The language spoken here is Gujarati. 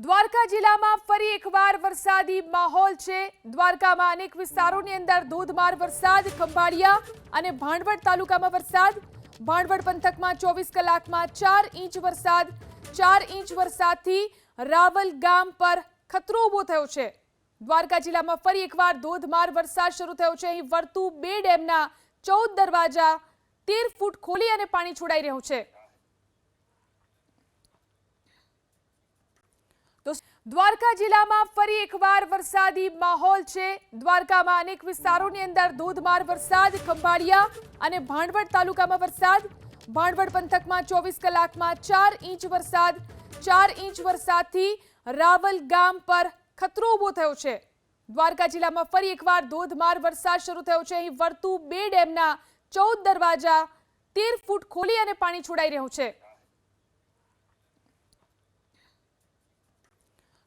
દ્વારકા જિલ્લામાં ફરી એકવાર વરસાદી માહોલ છે। દ્વારકામાં અનેક વિસ્તારોની અંદર ધોધમાર વરસાદ, ખંભાળિયા અને ભાણવડ તાલુકામાં વરસાદ। ભાણવડ પંથકમાં 24 કલાકમાં 4 ઇંચ વરસાદ। 4 ઇંચ વરસાદથી રાવલ ગામ પર ખતરો ઊભો થયો છે। દ્વારકા જિલ્લામાં ફરી એકવાર ધોધમાર વરસાદ શરૂ થયો છે। અહીં વર્તુ 2 ડેમના 14 દરવાજા 13 ફૂટ ખોલી અને પાણી છોડાઈ રહ્યું છે। તો દ્વારકા જિલ્લામાં ફરી એકવાર વરસાદી માહોલ છે। દ્વારકામાં અનેક વિસ્તારોની અંદર ધોધમાર વરસાદ, ખંભાળિયા અને ભાણવડ તાલુકામાં વરસાદ। ભાણવડ પંથકમાં 24 કલાકમાં 4 ઇંચ વરસાદ। 4 ઇંચ વરસાદથી રાવલ ગામ પર ખતરો ઊભો થયો છે। દ્વારકા જિલ્લામાં ફરી એકવાર ધોધમાર વરસાદ શરૂ થયો છે। અહીં વર્તુ 2 ડેમના 14 દરવાજા 13 ફૂટ ખોલી અને પાણી છોડાઈ રહ્યું છે।